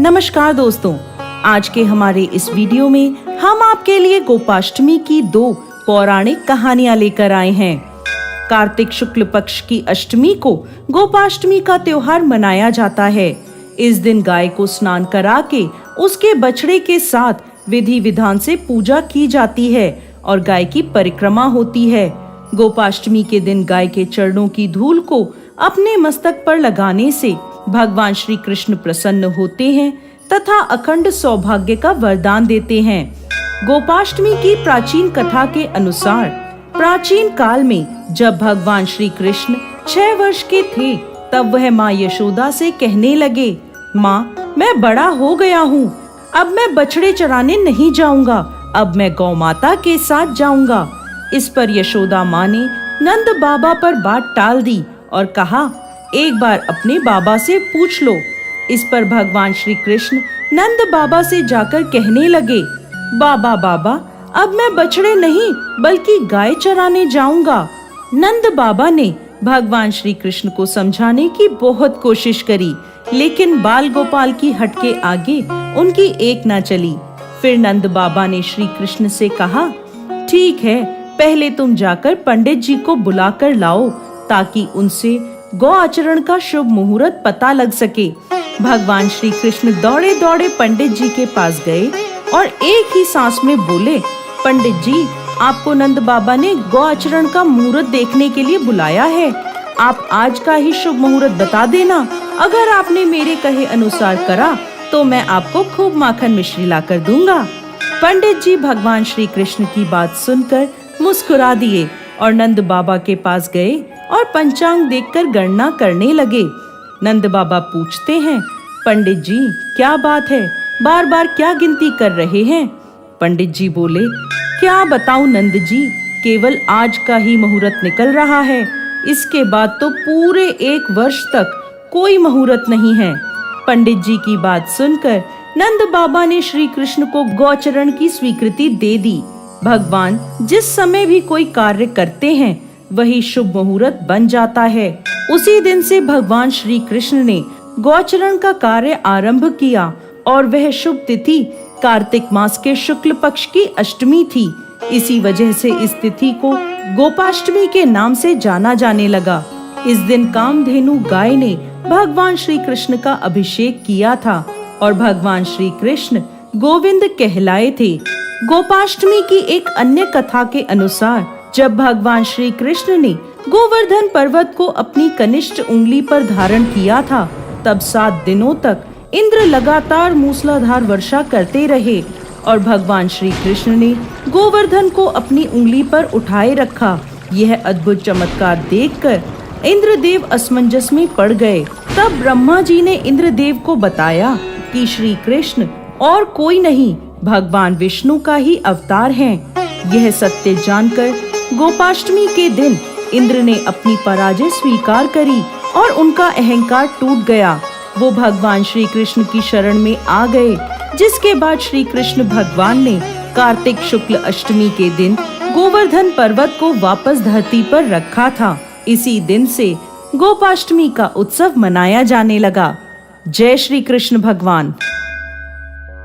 नमस्कार दोस्तों, आज के हमारे इस वीडियो में हम आपके लिए गोपाष्टमी की 2 पौराणिक कहानियां लेकर आए हैं। कार्तिक शुक्ल पक्ष की अष्टमी को गोपाष्टमी का त्योहार मनाया जाता है। इस दिन गाय को स्नान करा के उसके बछड़े के साथ विधि विधान से पूजा की जाती है और गाय की परिक्रमा होती है। गोपाष्टमी के दिन गाय के चरणों की धूल को अपने मस्तक पर लगाने से भगवान श्री कृष्ण प्रसन्न होते हैं तथा अखंड सौभाग्य का वरदान देते हैं। गोपाष्टमी की प्राचीन कथा के अनुसार प्राचीन काल में जब भगवान श्री कृष्ण 6 वर्ष के थे, तब वह माँ यशोदा से कहने लगे, माँ, मैं बड़ा हो गया हूँ, अब मैं बछड़े चराने नहीं जाऊंगा, अब मैं गौ माता के साथ जाऊंगा। इस पर यशोदा माँ ने नंद बाबा पर बात टाल दी और कहा, एक बार अपने बाबा से पूछ लो। इस पर भगवान श्री कृष्ण नंद बाबा से जाकर कहने लगे, बाबा बाबा, अब मैं बछड़े नहीं बल्कि गाय चराने जाऊंगा। नंद बाबा ने भगवान श्री कृष्ण को समझाने की बहुत कोशिश करी, लेकिन बाल गोपाल की हट के आगे उनकी एक न चली। फिर नंद बाबा ने श्री कृष्ण से कहा, ठीक है, पहले तुम जाकर पंडित जी को बुला कर लाओ ताकि उनसे गौ आचरण का शुभ मुहूर्त पता लग सके। भगवान श्री कृष्ण दौड़े दौड़े पंडित जी के पास गए और एक ही सांस में बोले, पंडित जी, आपको नंद बाबा ने गौ आचरण का मुहूर्त देखने के लिए बुलाया है। आप आज का ही शुभ मुहूर्त बता देना। अगर आपने मेरे कहे अनुसार करा तो मैं आपको खूब माखन मिश्री ला कर दूंगा। पंडित जी भगवान श्री कृष्ण की बात सुनकर मुस्कुरा दिए और नंद बाबा के पास गए और पंचांग देखकर गणना करने लगे। नंद बाबा पूछते हैं, पंडित जी, क्या बात है, बार बार क्या गिनती कर रहे हैं? पंडित जी बोले, क्या बताऊं नंद जी, केवल आज का ही मुहूर्त निकल रहा है, इसके बाद तो पूरे 1 वर्ष तक कोई मुहूर्त नहीं है। पंडित जी की बात सुनकर नंद बाबा ने श्री कृष्ण को गौचरण की स्वीकृति दे दी। भगवान जिस समय भी कोई कार्य करते हैं वही शुभ मुहूर्त बन जाता है। उसी दिन से भगवान श्री कृष्ण ने गौचरण का कार्य आरंभ किया और वह शुभ तिथि कार्तिक मास के शुक्ल पक्ष की अष्टमी थी। इसी वजह से इस तिथि को गोपाष्टमी के नाम से जाना जाने लगा। इस दिन कामधेनु गाय ने भगवान श्री कृष्ण का अभिषेक किया था और भगवान श्री कृष्ण गोविंद कहलाए थे। गोपाष्टमी की एक अन्य कथा के अनुसार जब भगवान श्री कृष्ण ने गोवर्धन पर्वत को अपनी कनिष्ठ उंगली पर धारण किया था, तब 7 दिनों तक इंद्र लगातार मूसलाधार वर्षा करते रहे और भगवान श्री कृष्ण ने गोवर्धन को अपनी उंगली पर उठाए रखा। यह अद्भुत चमत्कार देखकर इंद्रदेव असमंजस में पड़ गए। तब ब्रह्मा जी ने इंद्रदेव को बताया कि श्री कृष्ण और कोई नहीं, भगवान विष्णु का ही अवतार हैं। यह सत्य जानकर गोपाष्टमी के दिन इंद्र ने अपनी पराजय स्वीकार करी और उनका अहंकार टूट गया। वो भगवान श्री कृष्ण की शरण में आ गए, जिसके बाद श्री कृष्ण भगवान ने कार्तिक शुक्ल अष्टमी के दिन गोवर्धन पर्वत को वापस धरती पर रखा था। इसी दिन से गोपाष्टमी का उत्सव मनाया जाने लगा। जय श्री कृष्ण भगवान।